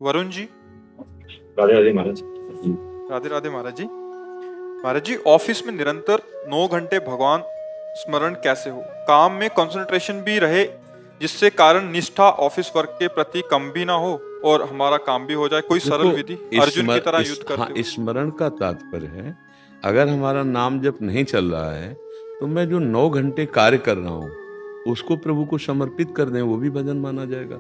वरुण जी। राधे राधे महाराज। राधे राधे महाराज जी। महाराज जी, office में निरंतर 9 घंटे भगवान स्मरण कैसे हो, काम में कंसंट्रेशन भी रहे, जिससे कारण निष्ठा ऑफिस वर्क के प्रति कम भी ना हो और हमारा काम भी हो जाए। कोई सरल विधि, अर्जुन की तरह युद्ध करते हुए। स्मरण का तात्पर्य है, अगर हमारा नाम जप नहीं चल रहा है तो मैं जो 9 घंटे कार्य कर रहा हूँ उसको प्रभु को समर्पित कर दें, वो भी भजन माना जाएगा।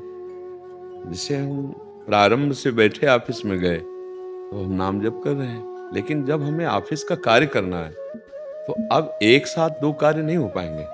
जैसे हम प्रारंभ से बैठे ऑफिस में गए तो हम नाम जप कर रहे हैं, लेकिन जब हमें ऑफिस का कार्य करना है तो अब एक साथ 2 कार्य नहीं हो पाएंगे,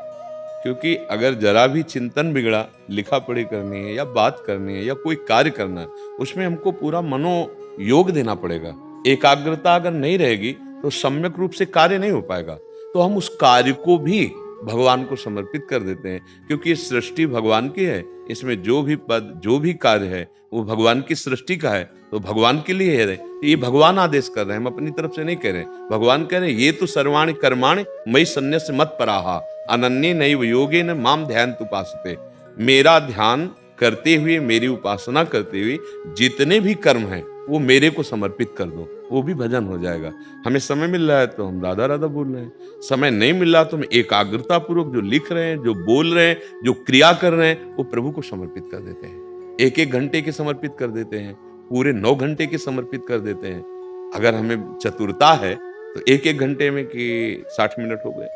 क्योंकि अगर जरा भी चिंतन बिगड़ा, लिखा पढ़ी करनी है या बात करनी है या कोई कार्य करना है, उसमें हमको पूरा मनोयोग देना पड़ेगा। एकाग्रता अगर नहीं रहेगी तो सम्यक रूप से कार्य नहीं हो पाएगा। तो हम उस कार्य को भी भगवान को समर्पित कर देते हैं, क्योंकि ये सृष्टि भगवान की है, इसमें जो भी पद जो भी कार्य है वो भगवान की सृष्टि का है, तो भगवान के लिए है। ये भगवान आदेश कर रहे हैं, हम अपनी तरफ से नहीं कह रहे। भगवान कह रहे हैं, ये तो सर्वाणि कर्माणि मयि सन्न्यस्य मत पराहा अनन्ये नैव योगेन माम ध्यायन्तु उपासते। मेरा ध्यान करते हुए, मेरी उपासना करते हुए जितने भी कर्म हैं वो मेरे को समर्पित कर दो, वो भी भजन हो जाएगा। हमें समय मिल रहा है तो हम राधा राधा बोल रहे हैं, समय नहीं मिल रहा तो हम एकाग्रता पूर्वक जो लिख रहे हैं, जो बोल रहे हैं, जो क्रिया कर रहे हैं, वो प्रभु को समर्पित कर देते हैं। 1-1 घंटे के समर्पित कर देते हैं, पूरे 9 घंटे के समर्पित कर देते हैं। अगर हमें चतुरता है तो 1-1 घंटे में कि 60 मिनट हो गए,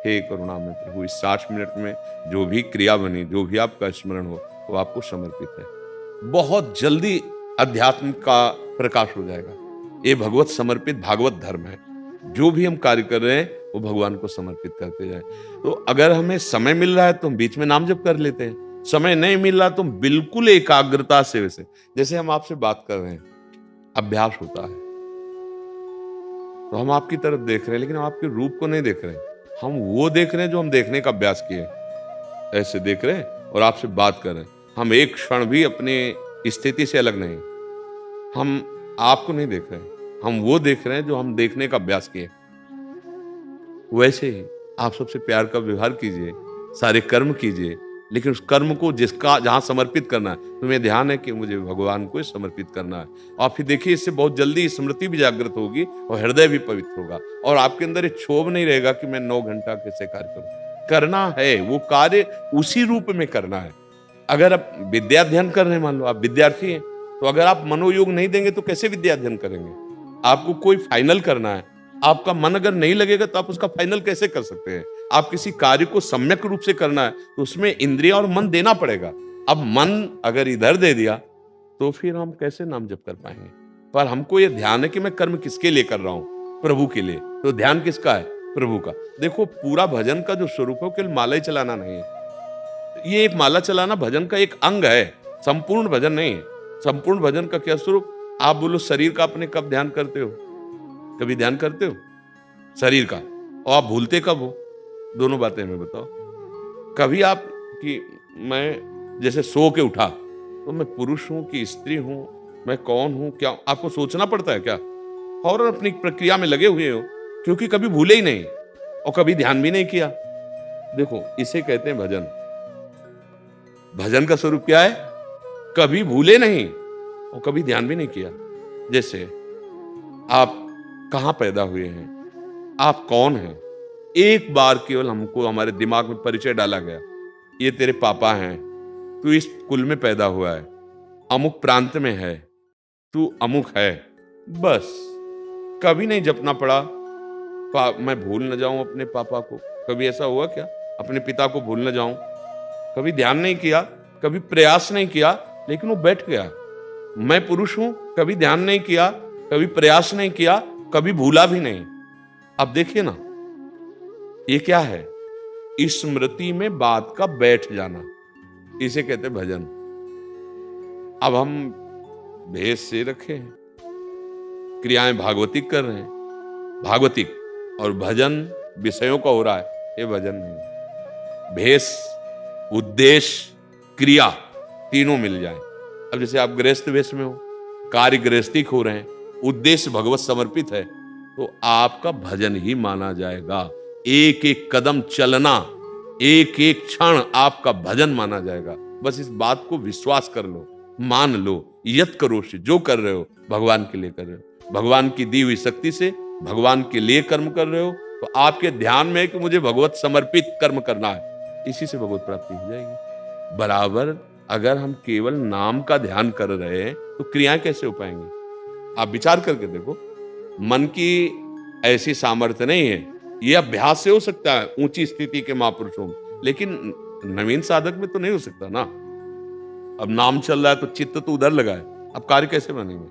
हे करुणा में प्रभु, इस 60 मिनट में जो भी क्रिया बनी, जो भी आपका स्मरण हो, वो आपको समर्पित है। बहुत जल्दी अध्यात्म का प्रकाश हो जाएगा। ये भगवत समर्पित भागवत धर्म है। जो भी हम कार्य कर रहे हैं वो भगवान को समर्पित करते जाए। तो अगर हमें समय मिल रहा है तो हम बीच में नाम जप कर लेते हैं, समय नहीं मिल रहा तो हम बिल्कुल एकाग्रता से, वैसे जैसे हम आपसे बात कर रहे हैं, अभ्यास होता है तो हम आपकी तरफ देख रहे हैं, लेकिन हम आपके रूप को नहीं देख रहे हैं, हम वो देख रहे हैं जो हम देखने का अभ्यास किए। ऐसे देख रहे हैं और आपसे बात कर रहे हैं, हम एक क्षण भी अपनी स्थिति से अलग नहीं, हम आपको नहीं देख रहे हैं, हम वो देख रहे हैं जो हम देखने का अभ्यास किए। वैसे ही आप सबसे प्यार का व्यवहार कीजिए, सारे कर्म कीजिए, लेकिन उस कर्म को जिसका जहां समर्पित करना है, तुम्हें ध्यान है कि मुझे भगवान को समर्पित करना है। और फिर देखिए, इससे बहुत जल्दी स्मृति भी जागृत होगी और हृदय भी पवित्र होगा, और आपके अंदर एक क्षोभ नहीं रहेगा कि मैं 9 घंटा कैसे कार्य करूं। करना है वो कार्य उसी रूप में करना है। अगर आप विद्या अध्ययन कर रहे हैं, मान लो आप विद्यार्थी हैं, तो अगर आप मनोयोग नहीं देंगे तो कैसे विद्या अध्ययन करेंगे। आपको कोई फाइनल करना है, आपका मन अगर नहीं लगेगा तो आप उसका फाइनल कैसे कर सकते हैं। आप किसी कार्य को सम्यक रूप से करना है तो उसमें इंद्रिय और मन देना पड़ेगा। अब मन अगर इधर दे दिया तो फिर हम कैसे नाम जप कर पाएंगे। पर हमको ये ध्यान है कि मैं कर्म किसके लिए कर रहा हूं, प्रभु के लिए। तो ध्यान किसका है, प्रभु का। देखो, पूरा भजन का जो स्वरूप है केवल माला ही चलाना नहीं है। ये एक माला चलाना भजन का एक अंग है, संपूर्ण भजन नहीं है। संपूर्ण भजन का क्या स्वरूप, आप बोलो शरीर का अपने कब ध्यान करते हो, कभी ध्यान करते हो शरीर का, और आप भूलते कब हो, दोनों बातें हमें बताओ। कभी आप कि मैं जैसे सो के उठा तो मैं पुरुष हूं कि स्त्री हूं, मैं कौन हूं, क्या, आपको सोचना पड़ता है क्या, और अपनी प्रक्रिया में लगे हुए हो, क्योंकि कभी भूले ही नहीं और कभी ध्यान भी नहीं किया। देखो, इसे कहते हैं भजन। भजन का स्वरूप क्या है, कभी भूले नहीं और कभी ध्यान भी नहीं किया। जैसे आप कहां पैदा हुए हैं, आप कौन हैं, एक बार केवल हमको हमारे दिमाग में परिचय डाला गया, ये तेरे पापा हैं, तू इस कुल में पैदा हुआ है, अमुक प्रांत में है, तू अमुक है, बस। कभी नहीं जपना पड़ा मैं भूल न जाऊं अपने पापा को। कभी ऐसा हुआ क्या, अपने पिता को भूल न जाऊं। कभी ध्यान नहीं किया, कभी प्रयास नहीं किया, लेकिन वो बैठ गया। मैं पुरुष हूं, कभी ध्यान नहीं किया, कभी प्रयास नहीं किया, कभी भूला भी नहीं। अब देखिए ना, ये क्या है, स्मृति में बात का बैठ जाना, इसे कहते हैं भजन। अब हम भेष से रखे हैं, क्रियाएं भागवतिक कर रहे हैं, भागवतिक, और भजन विषयों का हो रहा है, ये भजन नहीं। भेष, उद्देश्य, क्रिया तीनों मिल जाए। अब जैसे आप गृहस्थ वेश में हो, कार्य गृहस्थी हो रहे हैं, उद्देश्य भगवत समर्पित है, तो आपका भजन ही माना जाएगा। एक एक कदम चलना, एक एक क्षण आपका भजन माना जाएगा। बस इस बात को विश्वास कर लो। मान लो, यत करोषि, जो कर रहे हो भगवान के लिए कर रहे हो, भगवान की दी हुई शक्ति से भगवान के लिए कर्म कर रहे हो, तो आपके ध्यान में है कि मुझे भगवत समर्पित कर्म करना है, इसी से भगवत प्राप्ति हो जाएगी। बराबर अगर हम केवल नाम का ध्यान कर रहे हैं तो क्रियाएं कैसे हो पाएंगी? आप विचार करके देखो, मन की ऐसी सामर्थ्य नहीं है। ये अभ्यास से हो सकता है ऊंची स्थिति के महापुरुषों में, लेकिन नवीन साधक में तो नहीं हो सकता ना। अब नाम चल रहा है तो चित्त तो उधर लगा है, अब कार्य कैसे बनेंगे?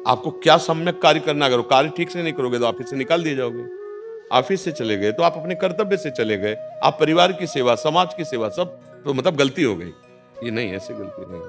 आपको क्या सम्यक कार्य करना, अगर कार्य ठीक से नहीं करोगे तो ऑफिस से निकाल दिए जाओगे। ऑफिस से चले गए तो आप अपने कर्तव्य से चले गए, आप परिवार की सेवा, समाज की सेवा, सब तो मतलब गलती हो गई। ये नहीं, ऐसे गलती नहीं।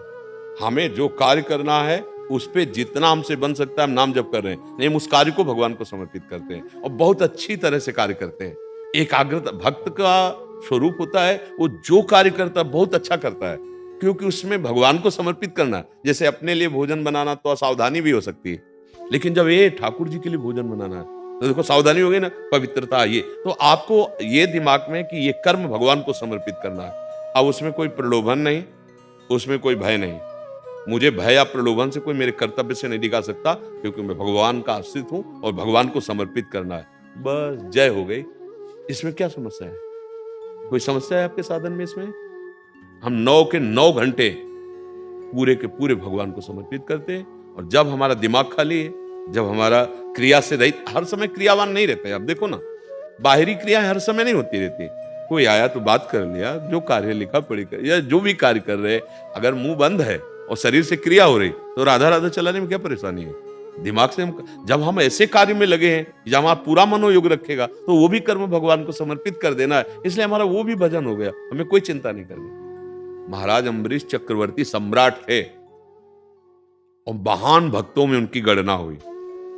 हमें जो कार्य करना है उस पे जितना हमसे बन सकता है हम नाम जप कर रहे हैं, नहीं, उस कार्य को भगवान को समर्पित करते हैं और बहुत अच्छी तरह से कार्य करते हैं। एकाग्रता भक्त का स्वरूप होता है, वो जो कार्य करता है बहुत अच्छा करता है, क्योंकि उसमें भगवान को समर्पित करना। जैसे अपने लिए भोजन बनाना तो असावधानी भी हो सकती है, लेकिन जब ये ठाकुर जी के लिए भोजन बनाना है तो देखो सावधानी हो गई ना, पवित्रता। ये तो आपको ये दिमाग में कि ये कर्म भगवान को समर्पित करना है। अब उसमें कोई प्रलोभन नहीं, उसमें कोई भय नहीं। मुझे भय या प्रलोभन से कोई मेरे कर्तव्य से नहीं दिखा सकता, क्योंकि मैं भगवान का आश्रित हूं और भगवान को समर्पित करना है, बस जय हो गई। इसमें क्या समस्या है? कोई समस्या है आपके साधन में? इसमें हम 9 के 9 घंटे पूरे के पूरे भगवान को समर्पित करते हैं। और जब हमारा दिमाग खाली है, जब हमारा क्रिया से रहित, हर समय क्रियावान नहीं रहते। अब देखो ना, बाहरी क्रिया हर समय नहीं होती रहती। कोई आया तो बात कर लिया, जो कार्य लिखा पढ़ी कर, या जो भी कार्य कर रहे, अगर मुंह बंद है और शरीर से क्रिया हो रही तो राधा राधा चलाने में क्या परेशानी है? दिमाग से जब हम ऐसे कार्य में लगे हैं जब हमारा पूरा मनोयोग रखेगा तो वो भी कर्म भगवान को समर्पित कर देना है, इसलिए हमारा वो भी भजन हो गया, हमें कोई चिंता नहीं करनी। महाराज अम्बरीश चक्रवर्ती सम्राट थे और महान भक्तों में उनकी गणना हुई।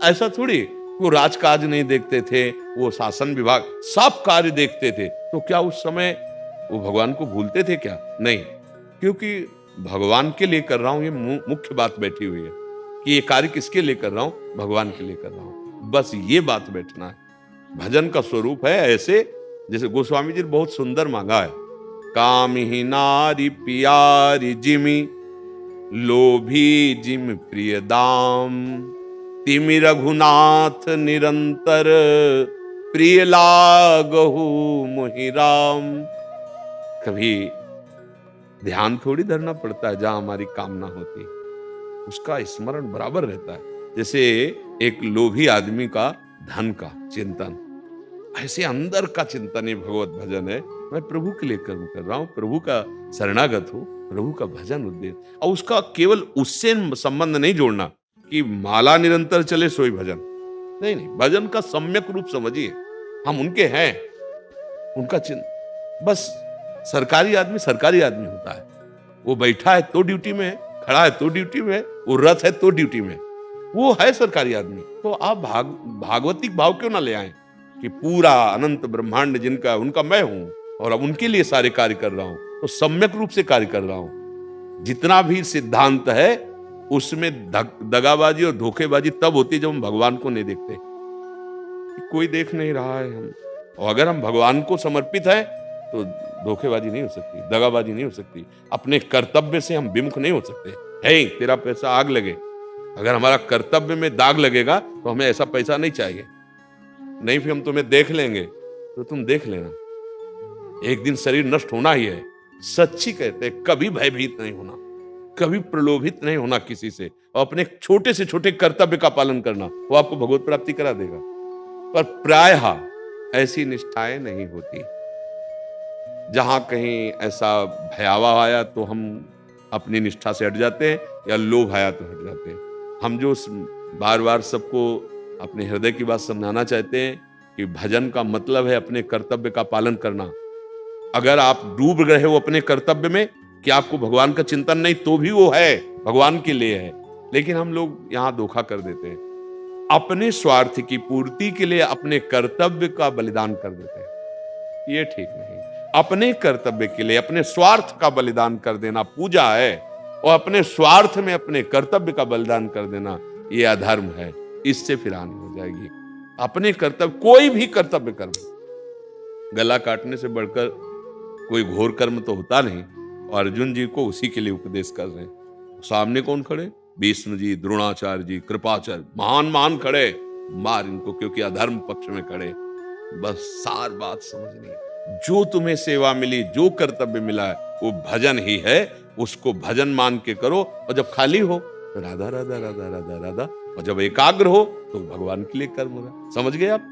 ऐसा थोड़ी वो राजकाज नहीं देखते थे, वो शासन विभाग सब कार्य देखते थे, तो क्या उस समय वो भगवान को भूलते थे क्या? नहीं, क्योंकि भगवान के लिए कर रहा हूं, ये मुख्य बात बैठी हुई है कि ये कार्य किसके लिए कर रहा हूं? भगवान के लिए कर रहा हूं, बस ये बात बैठना है। भजन का स्वरूप है ऐसे, जैसे गोस्वामी जी ने बहुत सुंदर मांगा है, काम ही नारी प्यारी जिमी, लोभी जिम प्रिय दाम, तिमि रघुनाथ निरंतर, प्रिय लागहु मोहि राम। कभी ध्यान थोड़ी धरना पड़ता है जहां हमारी कामना होती, उसका स्मरण बराबर रहता है। जैसे एक लोभी आदमी का धन का चिंतन, ऐसे अंदर का चिंतन ही भगवत भजन है। मैं प्रभु के लिए कर्म कर रहा हूं, प्रभु का शरणागत हूं, प्रभु का भजन उद्देश्य। और उसका केवल उससे संबंध नहीं जोड़ना कि माला निरंतर चले सोई भजन, नहीं नहीं, भजन का सम्यक रूप समझिए। हम उनके हैं, उनका चिंतन। बस सरकारी आदमी होता है, वो बैठा है तो ड्यूटी में है, खड़ा है तो ड्यूटी में है, वो रथ है तो ड्यूटी में, वो है सरकारी आदमी। तो आप भागवतिक भाव क्यों ना ले आए कि पूरा अनंत ब्रह्मांड जिनका, उनका मैं हूं और अब उनके लिए सारे कार्य कर रहा हूं, तो सम्यक रूप से कार्य कर रहा हूं। जितना भी सिद्धांत है उसमें दगाबाजी और धोखेबाजी तब होती है जब हम भगवान को नहीं देखते, कोई देख नहीं रहा है हम। और अगर हम भगवान को समर्पित है तो धोखेबाजी नहीं हो सकती, दगाबाजी नहीं हो सकती, अपने कर्तव्य से हम विमुख नहीं हो सकते। है तेरा पैसा आग लगे, अगर हमारा कर्तव्य में दाग लगेगा तो हमें ऐसा पैसा नहीं चाहिए, नहीं फिर हम तुम्हें देख लेंगे, तो तुम देख लेना, एक दिन शरीर नष्ट होना ही है। सच्ची कहते हैं, कभी भयभीत नहीं होना, कभी प्रलोभित नहीं होना किसी से, और अपने छोटे से छोटे कर्तव्य का पालन करना, वो आपको भगवत प्राप्ति करा देगा। पर प्रायः ऐसी निष्ठाएं नहीं होती। जहां कहीं ऐसा भयावह आया तो हम अपनी निष्ठा से हट जाते हैं, या लोभ आया तो हट जाते हैं। हम जो बार बार सबको अपने हृदय की बात समझाना चाहते हैं कि भजन का मतलब है अपने कर्तव्य का पालन करना। अगर आप डूब रहे हो अपने कर्तव्य में कि आपको भगवान का चिंतन नहीं, तो भी वो है, भगवान के लिए है, लेकिन हम लोग यहां धोखा कर देते हैं, अपने स्वार्थ की पूर्ति के लिए अपने कर्तव्य का बलिदान कर देते हैं। ये ठीक नहीं। अपने कर्तव्य के लिए अपने स्वार्थ का बलिदान कर देना पूजा है, और अपने स्वार्थ में अपने कर्तव्य का बलिदान कर देना ये अधर्म है। इससे फिर हानि हो जाएगी। अपने कर्तव्य, कोई भी कर्तव्य कर्म, गला काटने से बढ़कर कोई घोर कर्म तो होता नहीं, और अर्जुन जी को उसी के लिए उपदेश कर रहे हैं। सामने कौन खड़े? भीष्म जी, द्रोणाचार्य जी, कृपाचार्य, महान महान खड़े। मार इनको, क्योंकि अधर्म पक्ष में खड़े। बस सार बात समझनी है। जो तुम्हें सेवा मिली, जो कर्तव्य मिला है, वो भजन ही है। उसको भजन मान के करो, और जब खाली हो तो राधा राधा राधा राधा राधा, और जब एकाग्र हो तो भगवान के लिए कर्म होगा। समझ गए आप?